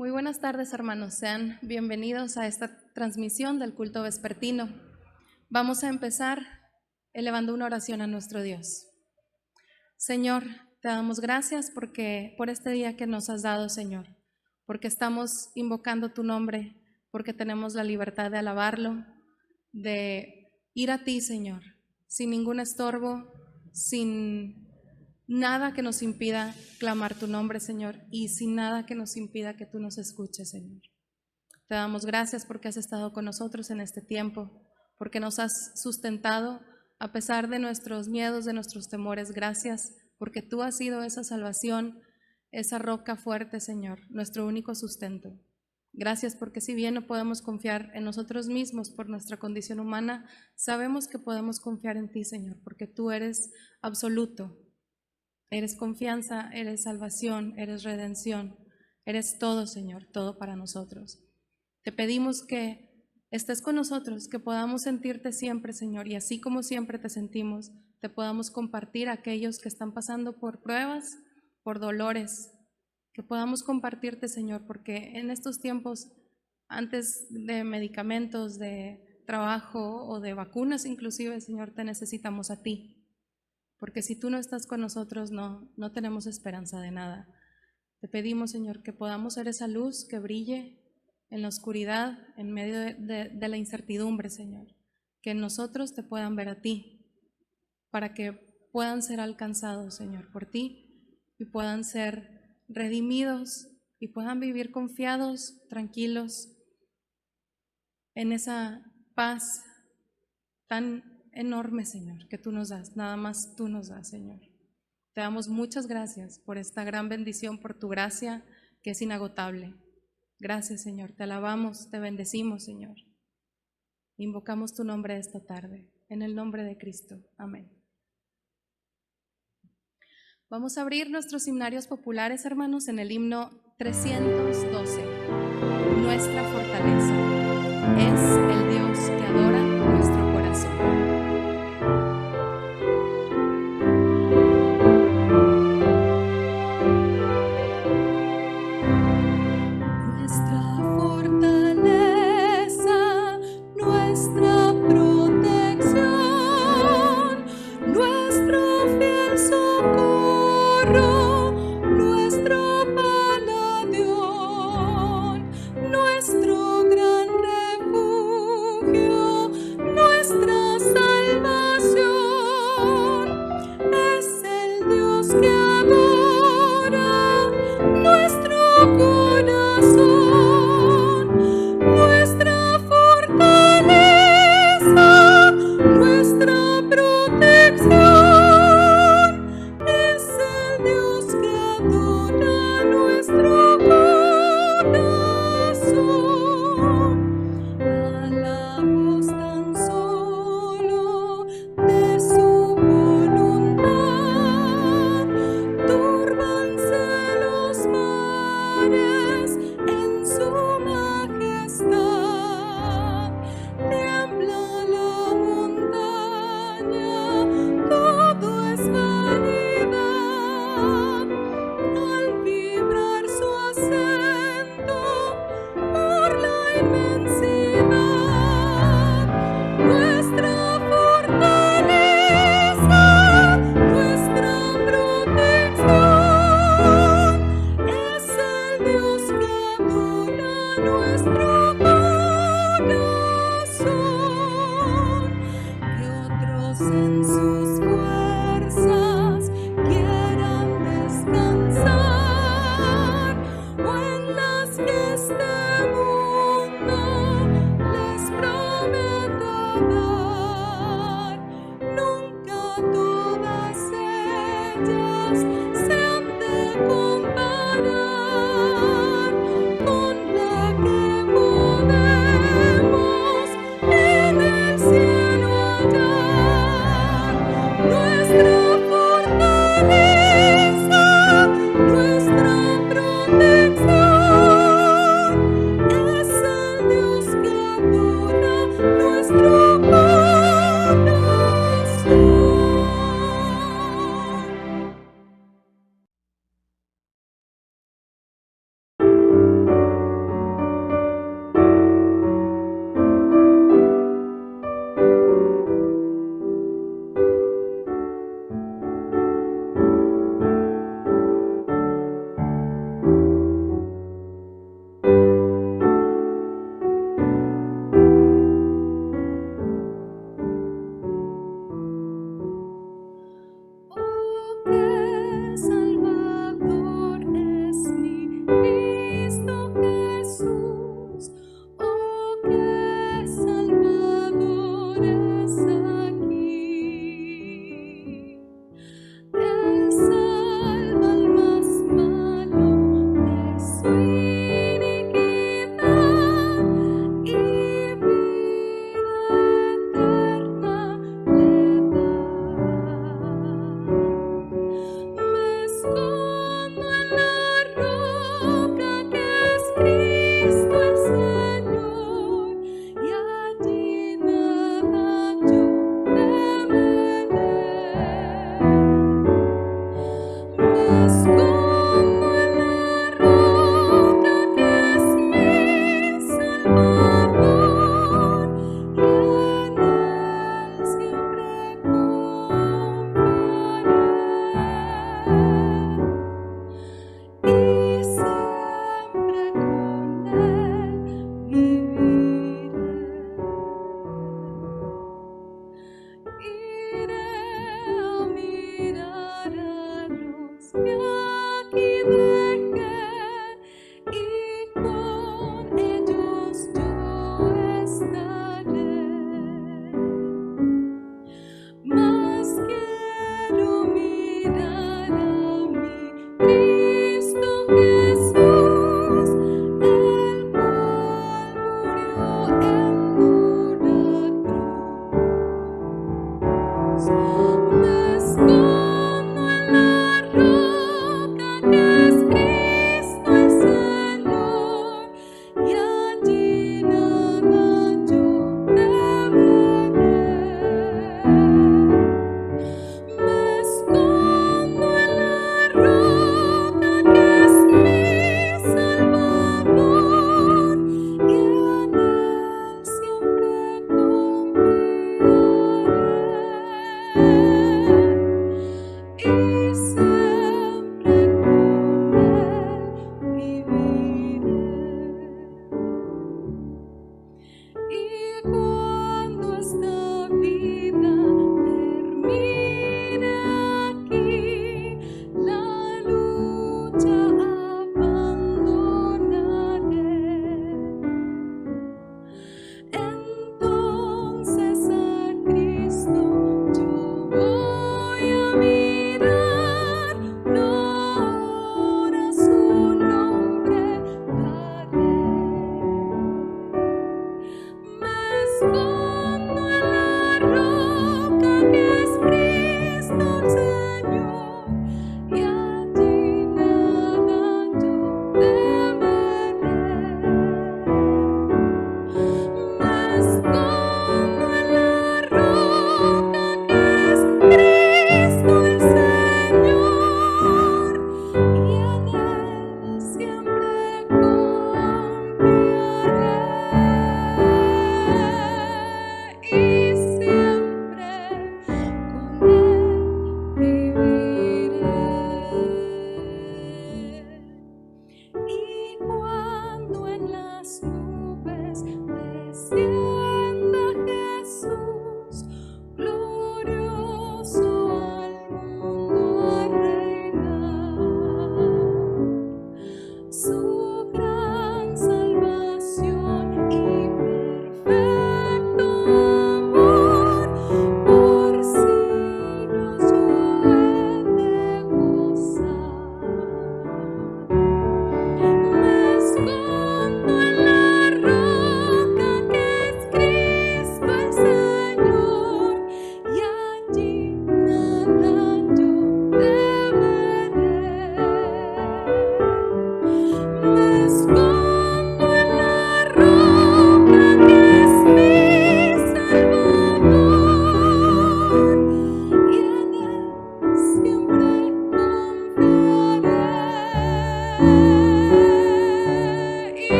Muy buenas tardes, hermanos. Sean bienvenidos a esta transmisión del culto vespertino. Vamos a empezar elevando una oración a nuestro Dios. Señor, te damos gracias por este día que nos has dado, Señor, porque estamos invocando tu nombre, porque tenemos la libertad de alabarlo, de ir a ti, Señor, sin ningún estorbo, sin nada que nos impida clamar tu nombre, Señor, y sin nada que nos impida que tú nos escuches, Señor. Te damos gracias porque has estado con nosotros en este tiempo, porque nos has sustentado a pesar de nuestros miedos, de nuestros temores. Gracias porque tú has sido esa salvación, esa roca fuerte, Señor, nuestro único sustento. Gracias porque si bien no podemos confiar en nosotros mismos por nuestra condición humana, sabemos que podemos confiar en ti, Señor, porque tú eres absoluto. Eres confianza, eres salvación, eres redención, eres todo, Señor, todo para nosotros. Te pedimos que estés con nosotros, que podamos sentirte siempre, Señor, y así como siempre te sentimos, te podamos compartir a aquellos que están pasando por pruebas, por dolores, que podamos compartirte, Señor, porque en estos tiempos, antes de medicamentos, de trabajo o de vacunas inclusive, Señor, te necesitamos a ti. Porque si tú no estás con nosotros, no tenemos esperanza de nada. Te pedimos, Señor, que podamos ser esa luz que brille en la oscuridad, en medio de la incertidumbre, Señor. Que en nosotros te puedan ver a ti, para que puedan ser alcanzados, Señor, por ti y puedan ser redimidos y puedan vivir confiados, tranquilos, en esa paz tan enorme, Señor, que tú nos das, nada más tú nos das, Señor. Te damos muchas gracias por esta gran bendición, por tu gracia que es inagotable. Gracias, Señor, te alabamos, te bendecimos, Señor. Invocamos tu nombre esta tarde, en el nombre de Cristo. Amén. Vamos a abrir nuestros himnarios populares, hermanos, en el himno 312. Nuestra fortaleza es el Dios que adora nuestro corazón. Al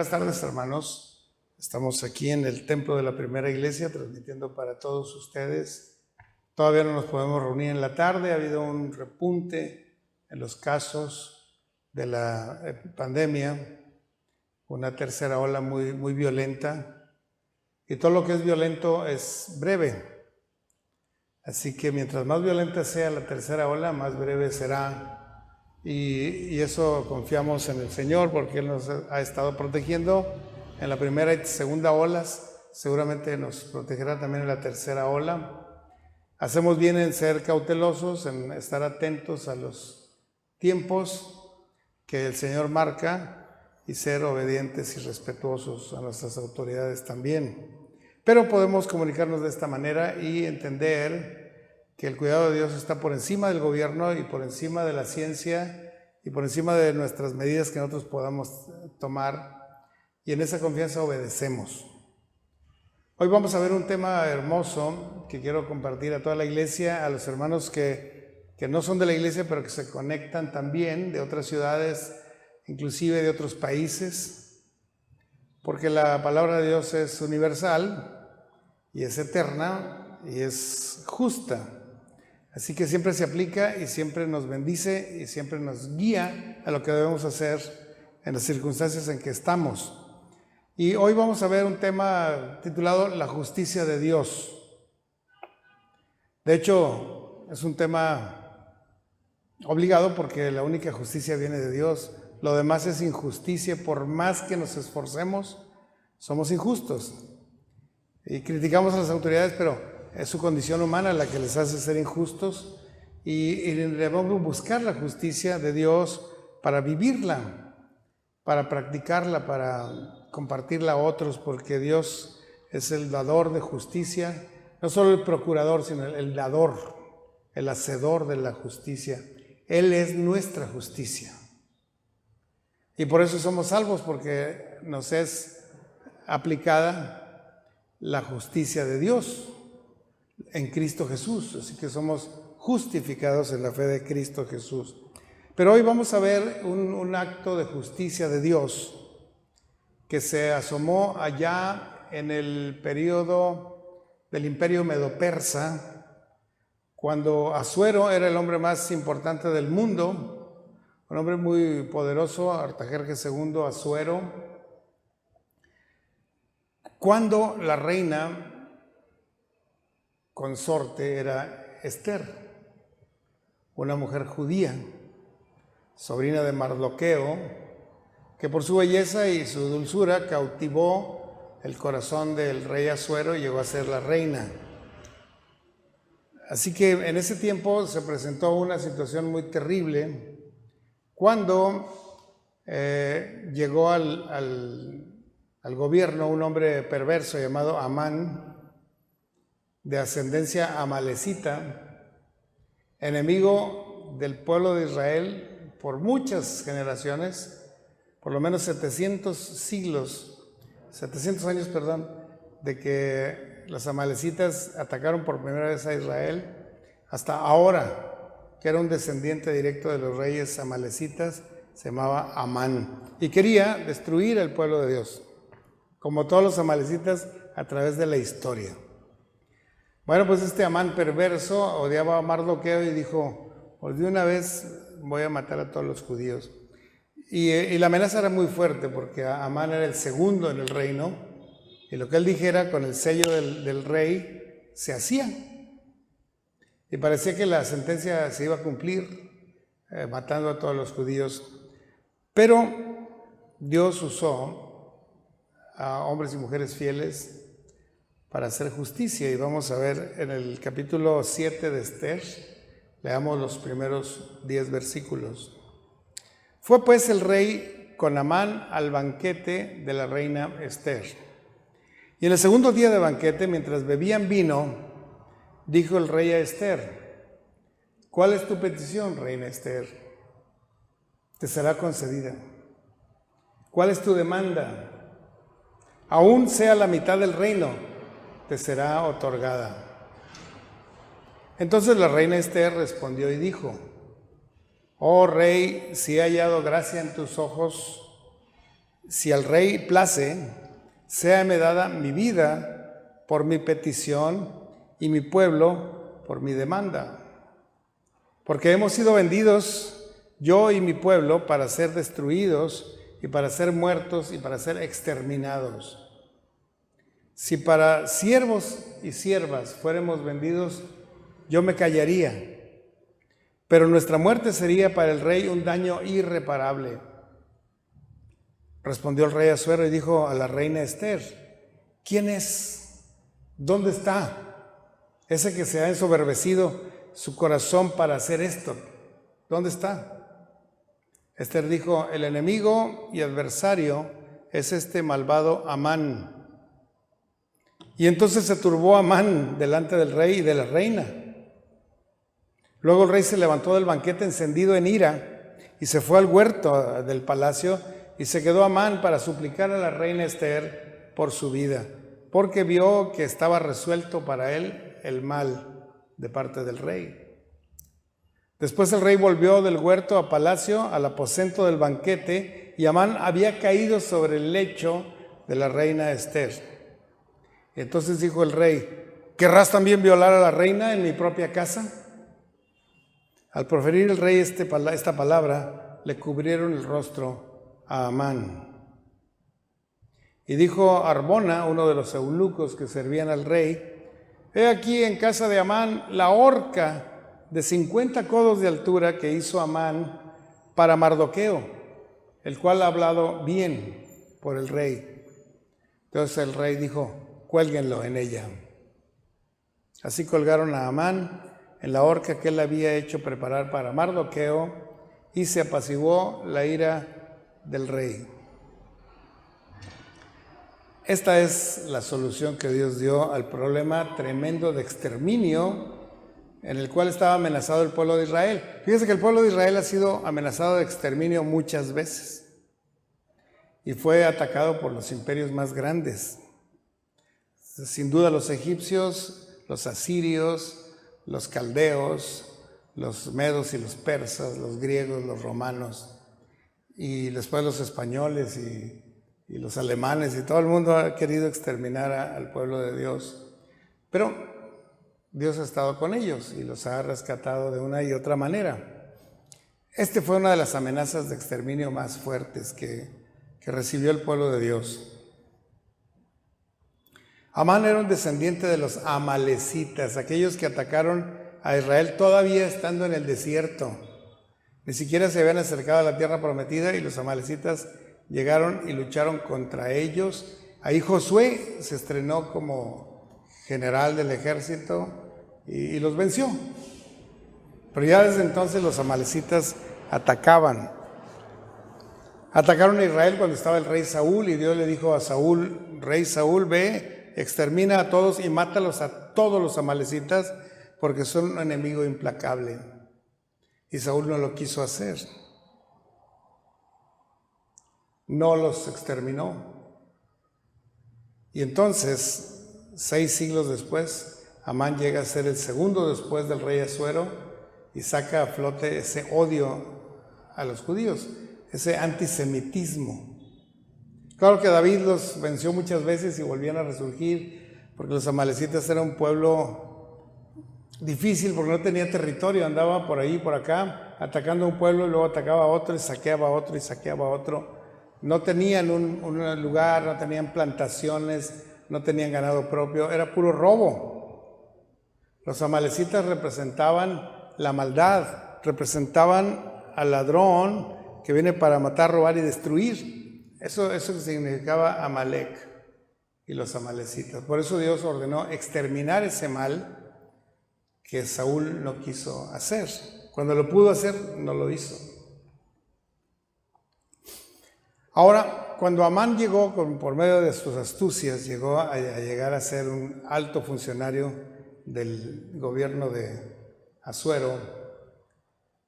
Buenas tardes, hermanos. Estamos aquí en el templo de la primera iglesia transmitiendo para todos ustedes. Todavía no nos podemos reunir en la tarde. Ha habido un repunte en los casos de la pandemia, una tercera ola muy violenta. Y todo lo que es violento es breve. Así que mientras más violenta sea la tercera ola, más breve será. Y eso confiamos en el Señor porque Él nos ha estado protegiendo en la primera y segunda olas. Seguramente nos protegerá también en la tercera ola. Hacemos bien en ser cautelosos, en estar atentos a los tiempos que el Señor marca y ser obedientes y respetuosos a nuestras autoridades también. Pero podemos comunicarnos de esta manera y entender que el cuidado de Dios está por encima del gobierno y por encima de la ciencia y por encima de nuestras medidas que nosotros podamos tomar, y en esa confianza obedecemos. Hoy vamos a ver un tema hermoso que quiero compartir a toda la iglesia, a los hermanos que no son de la iglesia pero que se conectan también de otras ciudades, inclusive de otros países, porque la palabra de Dios es universal y es eterna y es justa. Así que siempre se aplica y siempre nos bendice y siempre nos guía a lo que debemos hacer en las circunstancias en que estamos. Y hoy vamos a ver un tema titulado La justicia de Dios. De hecho, es un tema obligado porque la única justicia viene de Dios. lo demás es injusticia. Por más que nos esforcemos, somos injustos. Y criticamos a las autoridades, pero es su condición humana la que les hace ser injustos. Y debemos buscar la justicia de Dios para vivirla, para practicarla, para compartirla a otros, porque Dios es el dador de justicia, no solo el procurador, sino el dador, el hacedor de la justicia. Él es nuestra justicia. Y por eso somos salvos, porque nos es aplicada la justicia de Dios en Cristo Jesús. Así que somos justificados en la fe de Cristo Jesús. Pero hoy vamos a ver un acto de justicia de Dios que se asomó allá en el periodo del Imperio Medo-Persa, cuando Asuero era el hombre más importante del mundo, un hombre muy poderoso, Artajerjes II Asuero, cuando la reina consorte era Ester, una mujer judía, sobrina de Mardoqueo, que por su belleza y su dulzura cautivó el corazón del rey Asuero y llegó a ser la reina. Así que en ese tiempo se presentó una situación muy terrible cuando llegó al gobierno un hombre perverso llamado Amán, de ascendencia amalecita, enemigo del pueblo de Israel por muchas generaciones, por lo menos 700 años, de que los amalecitas atacaron por primera vez a Israel, hasta ahora, que era un descendiente directo de los reyes amalecitas, se llamaba Amán, y quería destruir el pueblo de Dios, como todos los amalecitas a través de la historia. Bueno, pues este Amán perverso odiaba a Mardoqueo y dijo, pues de una vez voy a matar a todos los judíos. Y la amenaza era muy fuerte porque Amán era el segundo en el reino y lo que él dijera con el sello del rey se hacía. Y parecía que la sentencia se iba a cumplir, matando a todos los judíos. Pero Dios usó a hombres y mujeres fieles para hacer justicia. Y vamos a ver en el capítulo 7 de Ester, leamos los primeros 10 versículos. Fue pues el rey con Amán al banquete de la reina Ester. Y en el segundo día de banquete, mientras bebían vino, dijo el rey a Ester, ¿cuál es tu petición, reina Ester? Te será concedida. ¿Cuál es tu demanda? Aún sea la mitad del reino, te será otorgada. Entonces la reina Ester respondió y dijo, oh rey, si he hallado gracia en tus ojos, si al rey place, séame dada mi vida por mi petición y mi pueblo por mi demanda. Porque hemos sido vendidos, yo y mi pueblo, para ser destruidos y para ser muertos y para ser exterminados. Si para siervos y siervas fuéramos vendidos, yo me callaría. Pero nuestra muerte sería para el rey un daño irreparable. Respondió el rey Asuero y dijo a la reina Ester, ¿quién es? ¿Dónde está ese que se ha ensoberbecido su corazón para hacer esto? ¿Dónde está? Ester dijo, el enemigo y adversario es este malvado Amán. Y entonces se turbó Amán delante del rey y de la reina. Luego el rey se levantó del banquete encendido en ira y se fue al huerto del palacio y se quedó Amán para suplicar a la reina Ester por su vida, porque vio que estaba resuelto para él el mal de parte del rey. Después el rey volvió del huerto a palacio, al aposento del banquete, y Amán había caído sobre el lecho de la reina Ester. Entonces dijo el rey, ¿querrás también violar a la reina en mi propia casa? Al proferir el rey esta palabra, le cubrieron el rostro a Amán. Y dijo Arbona, uno de los eunucos que servían al rey, he aquí en casa de Amán la horca de 50 codos de altura que hizo Amán para Mardoqueo, el cual ha hablado bien por el rey. Entonces el rey dijo, cuélguenlo en ella. Así colgaron a Amán en la horca que él había hecho preparar para Mardoqueo, y se apaciguó la ira del rey. Esta es la solución que Dios dio al problema tremendo de exterminio en el cual estaba amenazado el pueblo de Israel. Fíjense que el pueblo de Israel ha sido amenazado de exterminio muchas veces y fue atacado por los imperios más grandes. Sin duda los egipcios, los asirios, los caldeos, los medos y los persas, los griegos, los romanos, y después los españoles y los alemanes, y todo el mundo ha querido exterminar al pueblo de Dios. Pero Dios ha estado con ellos y los ha rescatado de una y otra manera. Este fue una de las amenazas de exterminio más fuertes que recibió el pueblo de Dios. Amán era un descendiente de los amalecitas, aquellos que atacaron a Israel todavía estando en el desierto. Ni siquiera se habían acercado a la tierra prometida y los amalecitas llegaron y lucharon contra ellos. Ahí Josué se estrenó como general del ejército y los venció. Pero ya desde entonces los amalecitas atacaron a Israel cuando estaba el rey Saúl, y Dios le dijo a Saúl, rey Saúl, ve, extermina a todos y mátalos a todos los amalecitas, porque son un enemigo implacable. Y Saúl no lo quiso hacer. No los exterminó. Y entonces, 6 siglos después, Amán llega a ser el segundo después del rey Asuero y saca a flote ese odio a los judíos, ese antisemitismo. Claro que David los venció muchas veces y volvían a resurgir, porque los amalecitas eran un pueblo difícil, porque no tenía territorio, andaba por ahí, por acá, atacando a un pueblo y luego atacaba a otro y saqueaba a otro y saqueaba a otro. No tenían un lugar, no tenían plantaciones, no tenían ganado propio, era puro robo. Los amalecitas representaban la maldad, representaban al ladrón que viene para matar, robar y destruir. Eso significaba Amalek y los amalecitas. Por eso Dios ordenó exterminar ese mal que Saúl no quiso hacer. Cuando lo pudo hacer, no lo hizo. Ahora, cuando Amán llegó, por medio de sus astucias, llegó a llegar a ser un alto funcionario del gobierno de Asuero,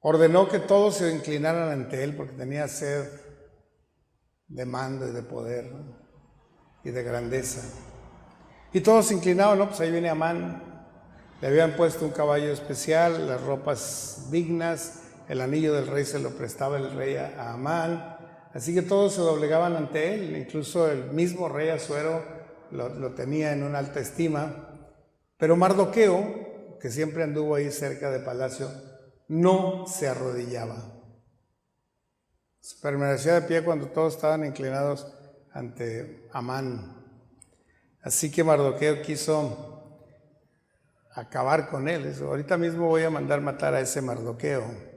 ordenó que todos se inclinaran ante él porque tenía sed de mando y de poder, ¿no? Y de grandeza. Y todos se inclinaban, ¿no? Pues ahí viene Amán. Le habían puesto un caballo especial, las ropas dignas, el anillo del rey se lo prestaba el rey a Amán. Así que todos se doblegaban ante él, incluso el mismo rey Asuero lo tenía en una alta estima. Pero Mardoqueo, que siempre anduvo ahí cerca de palacio, no se arrodillaba. Permanecía de pie cuando todos estaban inclinados ante Amán. Así que Mardoqueo quiso acabar con él. Eso, ahorita mismo voy a mandar matar a ese Mardoqueo.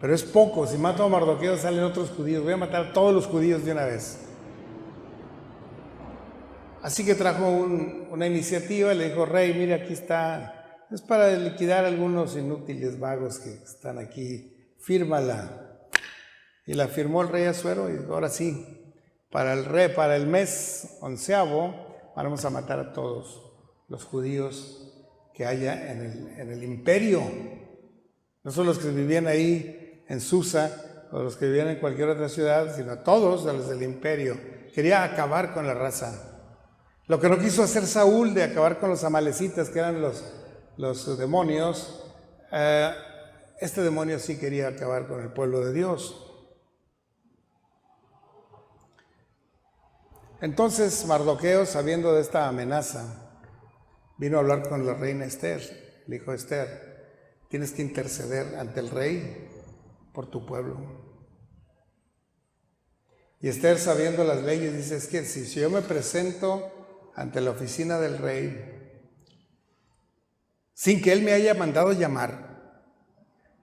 Pero es poco, si mato a Mardoqueo salen otros judíos, voy a matar a todos los judíos de una vez. Así que trajo una iniciativa, le dijo, rey, mira, aquí está, es para liquidar a algunos inútiles vagos que están aquí, fírmala. Y la firmó el rey Asuero y dijo, ahora sí, para el mes 11º vamos a matar a todos los judíos que haya en el imperio. No solo los que vivían ahí en Susa o los que vivían en cualquier otra ciudad, sino a todos los del imperio. Quería acabar con la raza. Lo que no quiso hacer Saúl de acabar con los amalecitas, que eran los demonios, este demonio sí quería acabar con el pueblo de Dios. Entonces Mardoqueo, sabiendo de esta amenaza, vino a hablar con la reina Esther. Le dijo, Esther, tienes que interceder ante el rey por tu pueblo. Y Esther, sabiendo las leyes, dice, es que si yo me presento ante la oficina del rey sin que él me haya mandado llamar,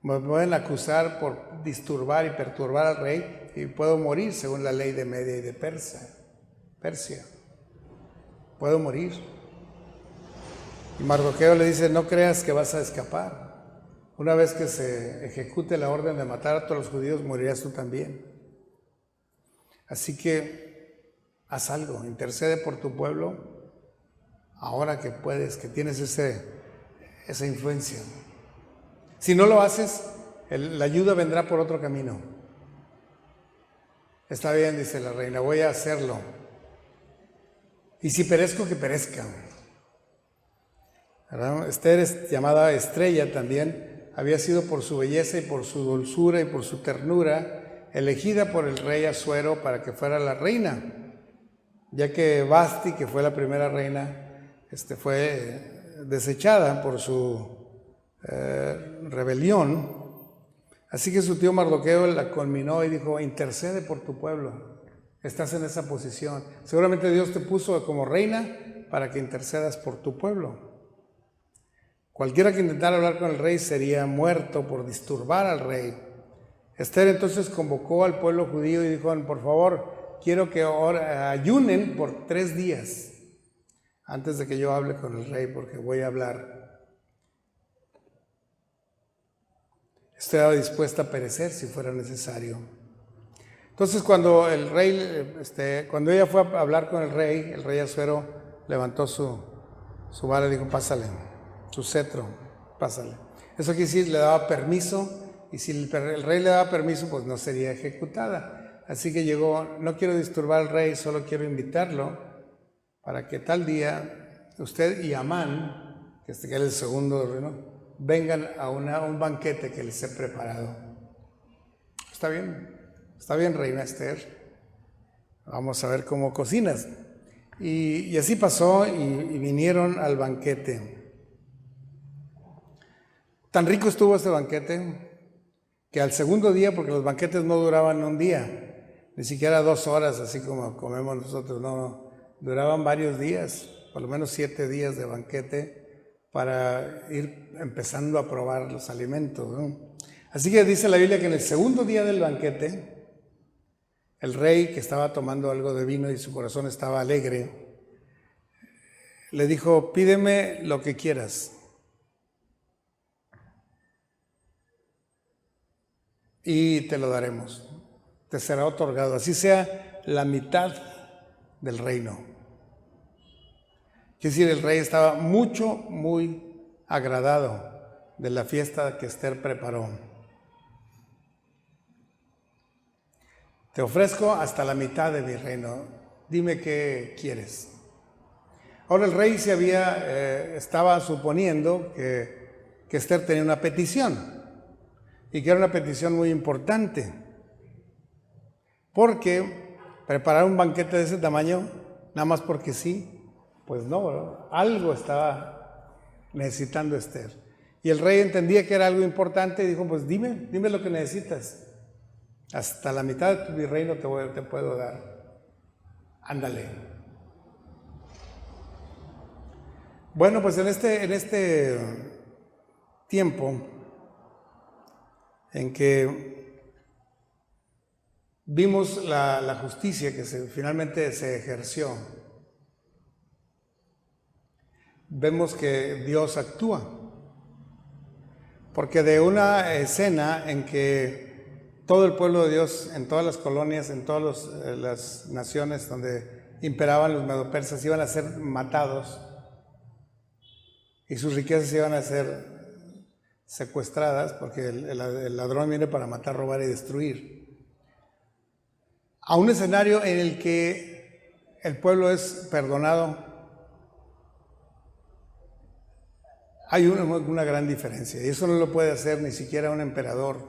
Me pueden acusar por disturbar y perturbar al rey y puedo morir según la ley de Media y de Persia. Puedo morir. Y Mardoqueo le dice, no creas que vas a escapar. Una vez que se ejecute la orden de matar a todos los judíos, morirás tú también. Así que haz algo, intercede por tu pueblo, ahora que puedes, que tienes esa influencia. Si no lo haces, la ayuda vendrá por otro camino. Está bien, dice la reina, voy a hacerlo. Y si perezco, que perezca. ¿Verdad? Esther es llamada Estrella también, había sido por su belleza y por su dulzura y por su ternura elegida por el rey Asuero para que fuera la reina, ya que Vasti, que fue la primera reina, fue desechada por su rebelión. Así que su tío Mardoqueo la conminó y dijo, intercede por tu pueblo, estás en esa posición, seguramente Dios te puso como reina para que intercedas por tu pueblo. Cualquiera que intentara hablar con el rey sería muerto por disturbar al rey. Esther entonces convocó al pueblo judío y dijo, por favor, quiero que ayunen por 3 días antes de que yo hable con el rey, porque voy a hablar. Estaba dispuesta a perecer si fuera necesario. Entonces cuando el rey, cuando ella fue a hablar con el rey Asuero levantó su vara y dijo, pásale, su cetro, pásale. Eso quiere decir, le daba permiso, y si el rey le daba permiso, pues no sería ejecutada. Así que llegó, no quiero disturbar al rey, solo quiero invitarlo para que tal día usted y Amán, que era el segundo, ¿no?, vengan a un banquete que les he preparado. ¿Está bien, reina Esther. Vamos a ver cómo cocinas. Y así pasó y vinieron al banquete. Tan rico estuvo este banquete que al segundo día, porque los banquetes no duraban un día, ni siquiera 2 horas, así como comemos nosotros, no, duraban varios días, por lo menos 7 días de banquete, para ir empezando a probar los alimentos, ¿no? Así que dice la Biblia que en el segundo día del banquete, el rey, que estaba tomando algo de vino y su corazón estaba alegre, le dijo, pídeme lo que quieras. Y te lo daremos, te será otorgado, así sea la mitad del reino. Quiere decir, el rey estaba muy agradado de la fiesta que Esther preparó. Te ofrezco hasta la mitad de mi reino, dime qué quieres. Ahora el rey estaba suponiendo que Esther tenía una petición, y que era una petición muy importante, porque preparar un banquete de ese tamaño, nada más porque sí, pues no, ¿verdad? Algo estaba necesitando Esther. Y el rey entendía que era algo importante y dijo, pues dime lo que necesitas. Hasta la mitad de mi reino te puedo dar. Ándale. Bueno, pues en este tiempo en que vimos la justicia que finalmente se ejerció, vemos que Dios actúa, porque de una escena en que todo el pueblo de Dios, en todas las colonias, en todas las naciones donde imperaban los medopersas, iban a ser matados y sus riquezas iban a ser secuestradas, porque el ladrón viene para matar, robar y destruir, a un escenario en el que el pueblo es perdonado. Hay una gran diferencia, y eso no lo puede hacer ni siquiera un emperador,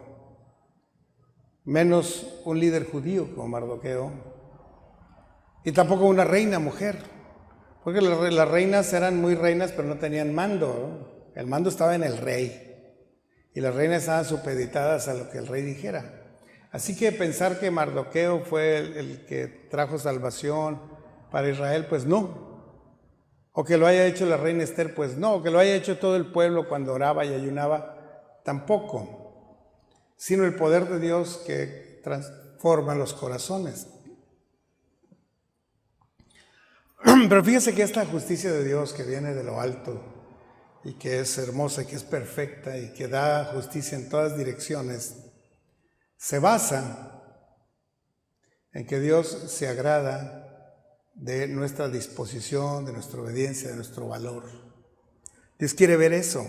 menos un líder judío como Mardoqueo, y tampoco una reina mujer, porque las reinas eran muy reinas, pero no tenían mando, ¿no? El mando estaba en el rey, y las reinas estaban supeditadas a lo que el rey dijera. Así que pensar que Mardoqueo fue el que trajo salvación para Israel, pues no. O que lo haya hecho la reina Esther, pues no. O que lo haya hecho todo el pueblo cuando oraba y ayunaba, tampoco. sino el poder de Dios que transforma los corazones. Pero fíjense que esta justicia de Dios que viene de lo alto y que es hermosa, y que es perfecta y que da justicia en todas direcciones, se basa en que Dios se agrada de nuestra disposición, de nuestra obediencia, de nuestro valor. Dios quiere ver eso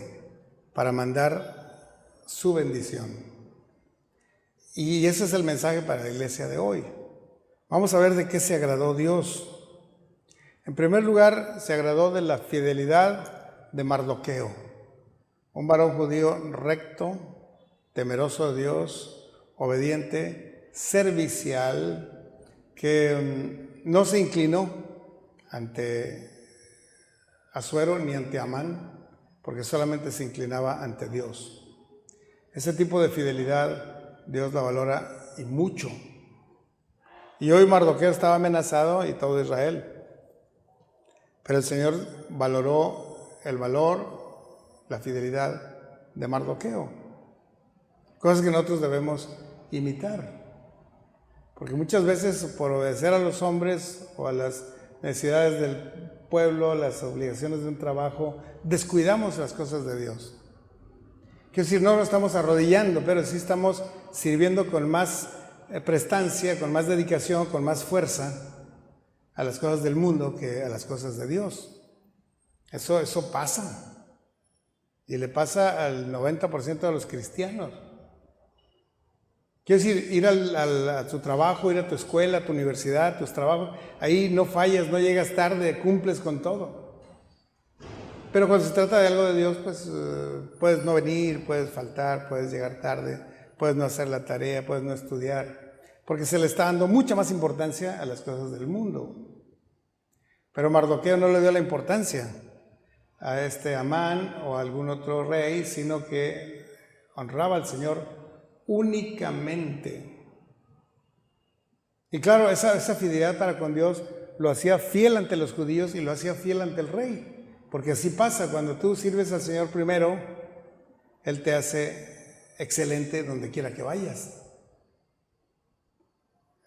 para mandar su bendición. Y ese es el mensaje para la iglesia de hoy. Vamos a ver de qué se agradó Dios. En primer lugar, se agradó de la fidelidad de Mardoqueo, un varón judío recto, temeroso de Dios, obediente, servicial, que no se inclinó ante Asuero ni ante Amán, porque solamente se inclinaba ante Dios. Ese tipo de fidelidad Dios la valora y mucho. Y hoy Mardoqueo estaba amenazado y todo Israel. Pero el Señor valoró el valor, la fidelidad de Mardoqueo. Cosas que nosotros debemos imitar. Porque muchas veces por obedecer a los hombres o a las necesidades del pueblo, las obligaciones de un trabajo, descuidamos las cosas de Dios. Quiero decir, no nos estamos arrodillando, pero sí estamos sirviendo con más prestancia, con más dedicación, con más fuerza a las cosas del mundo que a las cosas de Dios. Eso pasa. Y le pasa al 90% de los cristianos. Quiero decir, ir a tu trabajo, ir a tu escuela, a tu universidad, a tus trabajos, ahí no fallas, no llegas tarde, cumples con todo. Pero cuando se trata de algo de Dios, pues puedes no venir, puedes faltar, puedes llegar tarde, puedes no hacer la tarea, puedes no estudiar, porque se le está dando mucha más importancia a las cosas del mundo. Pero Mardoqueo no le dio la importancia a este Amán o a algún otro rey, sino que honraba al Señor únicamente. Y claro, esa fidelidad para con Dios lo hacía fiel ante los judíos y lo hacía fiel ante el rey. Porque así pasa, cuando tú sirves al Señor primero, Él te hace excelente donde quiera que vayas.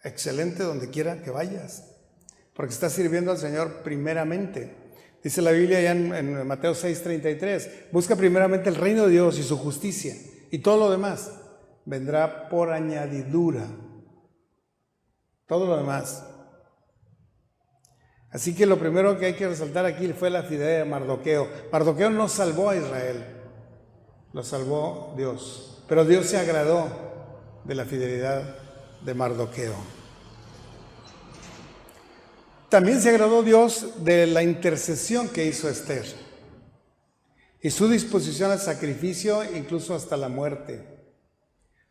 Excelente donde quiera que vayas. Porque estás sirviendo al Señor primeramente. Dice la Biblia ya en Mateo 6:33, busca primeramente el reino de Dios y su justicia, y todo lo demás vendrá por añadidura. Todo lo demás. Así que lo primero que hay que resaltar aquí fue la fidelidad de Mardoqueo. Mardoqueo no salvó a Israel, lo salvó Dios. Pero Dios se agradó de la fidelidad de Mardoqueo. También se agradó Dios de la intercesión que hizo Esther y su disposición al sacrificio, incluso hasta la muerte.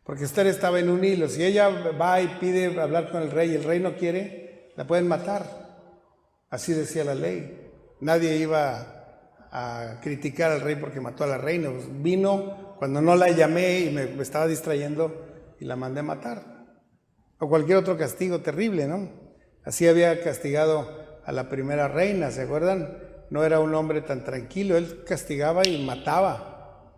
Porque Esther estaba en un hilo. Si ella va y pide hablar con el rey y el rey no quiere, la pueden matar. Así decía la ley. Nadie iba a criticar al rey porque mató a la reina. Vino cuando no la llamé y me estaba distrayendo y la mandé matar. O cualquier otro castigo terrible, ¿no? Así había castigado a la primera reina, ¿se acuerdan? No era un hombre tan tranquilo, él castigaba y mataba.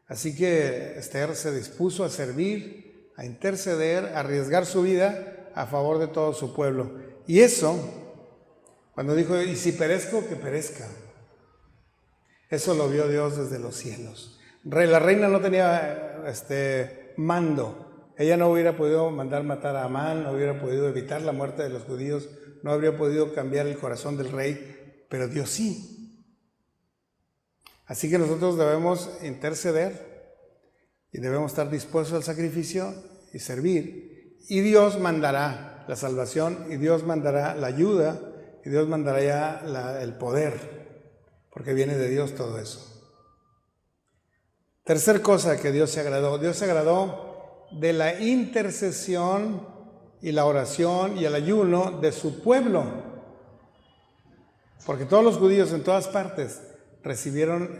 Así que Esther se dispuso a servir, a interceder, a arriesgar su vida a favor de todo su pueblo. Y eso, cuando dijo, y si perezco, que perezca. Eso lo vio Dios desde los cielos. La reina no tenía mando. Ella no hubiera podido mandar matar a Amán, no hubiera podido evitar la muerte de los judíos, no habría podido cambiar el corazón del rey, pero Dios sí. Así que nosotros debemos interceder y debemos estar dispuestos al sacrificio y servir. Y Dios mandará la salvación, y Dios mandará la ayuda, y Dios mandará ya el poder, porque viene de Dios todo eso. Tercer cosa que Dios se agradó de la intercesión y la oración y el ayuno de su pueblo. Porque todos los judíos en todas partes recibieron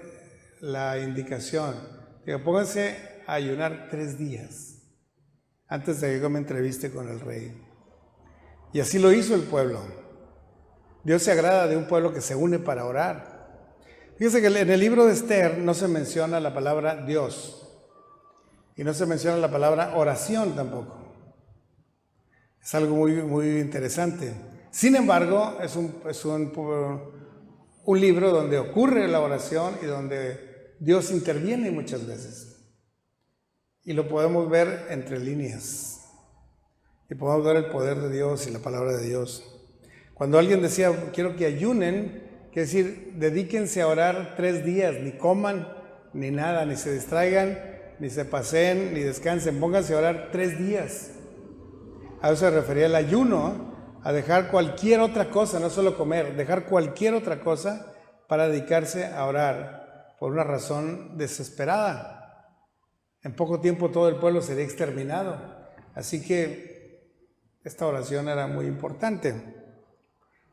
la indicación de que pónganse a ayunar 3 días antes de que yo me entreviste con el rey. Y así lo hizo el pueblo. Dios se agrada de un pueblo que se une para orar. Fíjense que en el libro de Esther no se menciona la palabra Dios. y no se menciona la palabra oración tampoco. Es algo muy interesante. Sin embargo, es un libro donde ocurre la oración y donde Dios interviene muchas veces. Y lo podemos ver entre líneas. Y podemos ver el poder de Dios y la palabra de Dios. Cuando alguien decía, quiero que ayunen, quiere decir, dedíquense a orar 3 días, ni coman, ni nada, ni se distraigan, ni se paseen, ni descansen, pónganse a orar 3 días. A eso se refería el ayuno, a dejar cualquier otra cosa, no solo comer, dejar cualquier otra cosa para dedicarse a orar por una razón desesperada. En poco tiempo todo el pueblo sería exterminado. Así que esta oración era muy importante.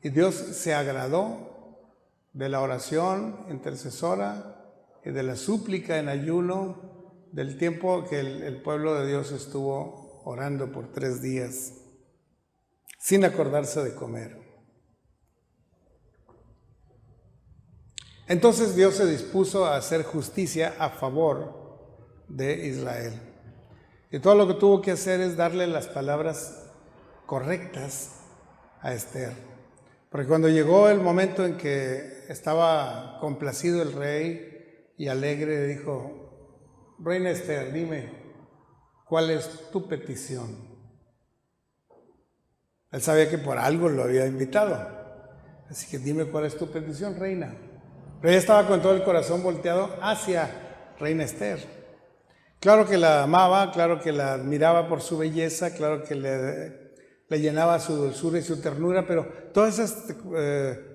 Y Dios se agradó de la oración intercesora y de la súplica en ayuno, del tiempo que el pueblo de Dios estuvo orando por 3 días, sin acordarse de comer. Entonces Dios se dispuso a hacer justicia a favor de Israel. Y todo lo que tuvo que hacer es darle las palabras correctas a Esther. Porque cuando llegó el momento en que estaba complacido el rey y alegre, le dijo, Reina Esther, dime, ¿cuál es tu petición? Él sabía que por algo lo había invitado. Así que dime cuál es tu petición, reina. Pero ella estaba con todo el corazón volteado hacia Reina Esther. Claro que la amaba, claro que la admiraba por su belleza, claro que le llenaba su dulzura y su ternura, pero todas esas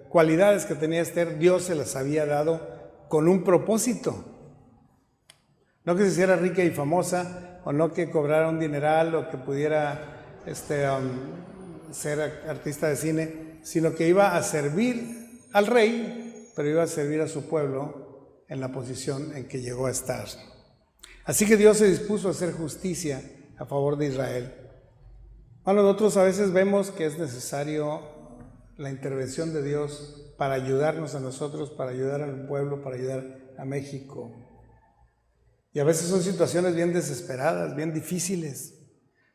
cualidades que tenía Esther, Dios se las había dado con un propósito. No que se hiciera rica y famosa, o no que cobrara un dineral, o que pudiera ser artista de cine, sino que iba a servir al rey, pero iba a servir a su pueblo en la posición en que llegó a estar. Así que Dios se dispuso a hacer justicia a favor de Israel. Bueno, nosotros a veces vemos que es necesario la intervención de Dios para ayudarnos a nosotros, para ayudar al pueblo, para ayudar a México. Y a veces son situaciones bien desesperadas, bien difíciles,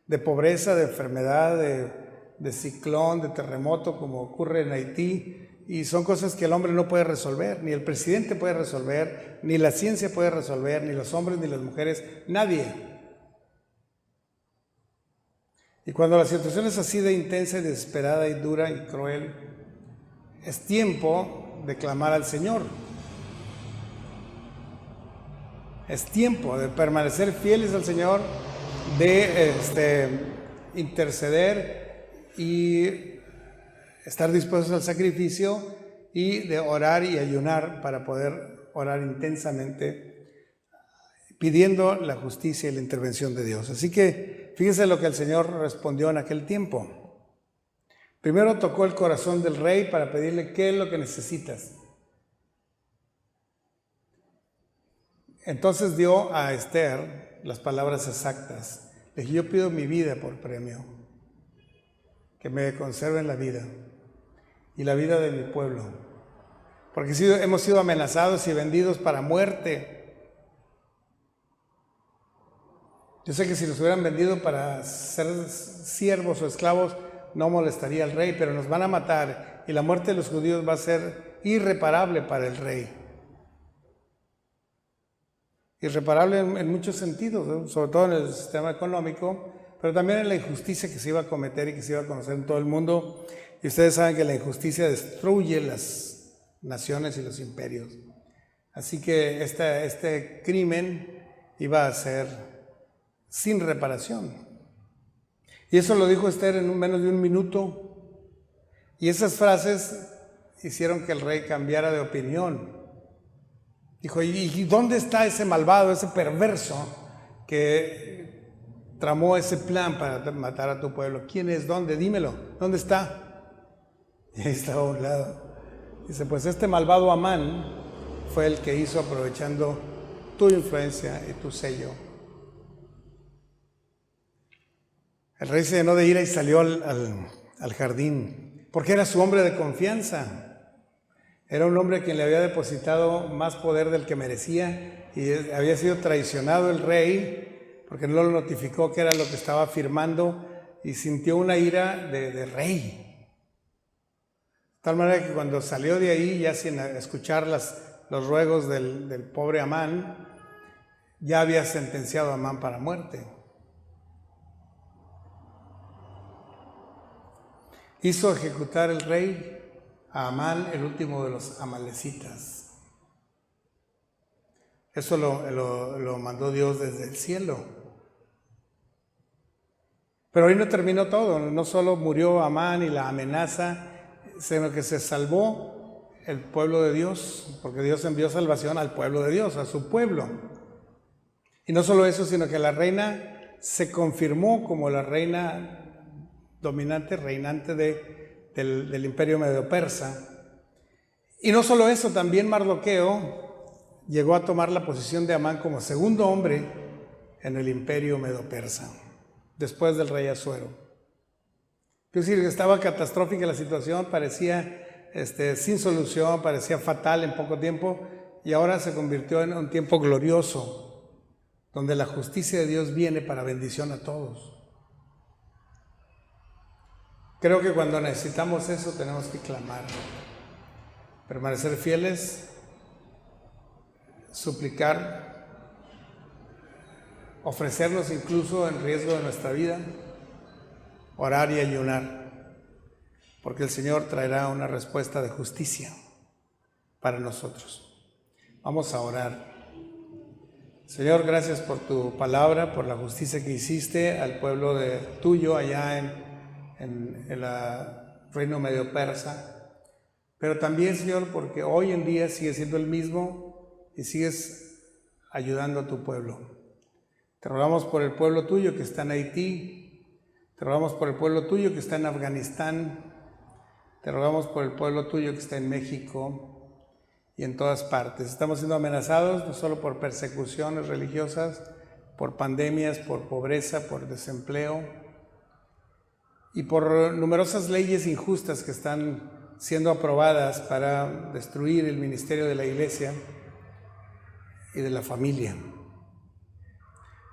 de pobreza, de enfermedad, de ciclón, de terremoto, como ocurre en Haití. Y son cosas que el hombre no puede resolver, ni el presidente puede resolver, ni la ciencia puede resolver, ni los hombres, ni las mujeres, nadie. Y cuando la situación es así de intensa y desesperada y dura y cruel, es tiempo de clamar al Señor. Es tiempo de permanecer fieles al Señor, de interceder y estar dispuestos al sacrificio y de orar y ayunar para poder orar intensamente, pidiendo la justicia y la intervención de Dios. Así que fíjense lo que el Señor respondió en aquel tiempo. Primero tocó el corazón del rey para pedirle qué es lo que necesitas. Entonces dio a Esther las palabras exactas. Le dije, yo pido mi vida por premio, que me conserven la vida y la vida de mi pueblo, porque hemos sido amenazados y vendidos para muerte. Yo sé que si nos hubieran vendido para ser siervos o esclavos, no molestaría al rey, pero nos van a matar y la muerte de los judíos va a ser irreparable para el rey. Irreparable en muchos sentidos, ¿no? Sobre todo en el sistema económico, pero también en la injusticia que se iba a cometer y que se iba a conocer en todo el mundo. Y ustedes saben que la injusticia destruye las naciones y los imperios. Así que este crimen iba a ser sin reparación. Y eso lo dijo Esther en menos de un minuto. Y esas frases hicieron que el rey cambiara de opinión. Dijo, ¿y dónde está ese malvado, ese perverso que tramó ese plan para matar a tu pueblo? ¿Quién es? ¿Dónde? Dímelo. ¿Dónde está? Y ahí estaba a un lado. Dice, pues este malvado Amán fue el que hizo aprovechando tu influencia y tu sello. El rey se llenó de ira y salió al jardín, porque era su hombre de confianza. Era un hombre a quien le había depositado más poder del que merecía y había sido traicionado el rey porque no lo notificó que era lo que estaba firmando y sintió una ira de rey. De tal manera que cuando salió de ahí, ya sin escuchar los ruegos del pobre Amán, ya había sentenciado a Amán para muerte. Hizo ejecutar el rey a Amán, el último de los amalecitas. Eso lo mandó Dios desde el cielo. Pero ahí no terminó todo. No solo murió Amán y la amenaza, sino que se salvó el pueblo de Dios, porque Dios envió salvación al pueblo de Dios, a su pueblo. Y no solo eso, sino que la reina se confirmó como la reina dominante, reinante del imperio medo-persa. Y no solo eso, también Mardoqueo llegó a tomar la posición de Amán como segundo hombre en el imperio medo-persa, después del rey Asuero. Es decir, estaba catastrófica la situación, parecía sin solución, parecía fatal en poco tiempo, y ahora se convirtió en un tiempo glorioso, donde la justicia de Dios viene para bendición a todos. Creo que cuando necesitamos eso tenemos que clamar, permanecer fieles, suplicar, ofrecernos incluso en riesgo de nuestra vida, orar y ayunar, porque el Señor traerá una respuesta de justicia para nosotros. Vamos a orar. Señor, gracias por tu palabra, por la justicia que hiciste al pueblo tuyo allá en el reino medio persa, pero también, Señor, porque hoy en día sigues siendo el mismo y sigues ayudando a tu pueblo. Te rogamos por el pueblo tuyo que está en Haití, te rogamos por el pueblo tuyo que está en Afganistán, te rogamos por el pueblo tuyo que está en México y en todas partes. Estamos siendo amenazados no solo por persecuciones religiosas, por pandemias, por pobreza, por desempleo, y por numerosas leyes injustas que están siendo aprobadas para destruir el ministerio de la iglesia y de la familia.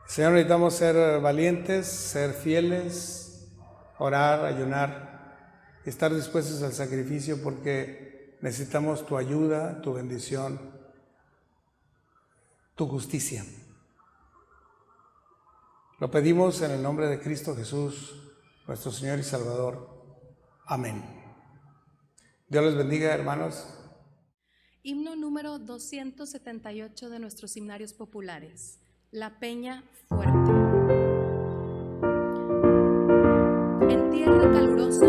Señor, necesitamos ser valientes, ser fieles, orar, ayunar y estar dispuestos al sacrificio, porque necesitamos tu ayuda, tu bendición, tu justicia. Lo pedimos en el nombre de Cristo Jesús, nuestro Señor y Salvador. Amén. Dios les bendiga, hermanos. Himno número 278 de nuestros himnarios populares. La Peña Fuerte. En tierra calurosa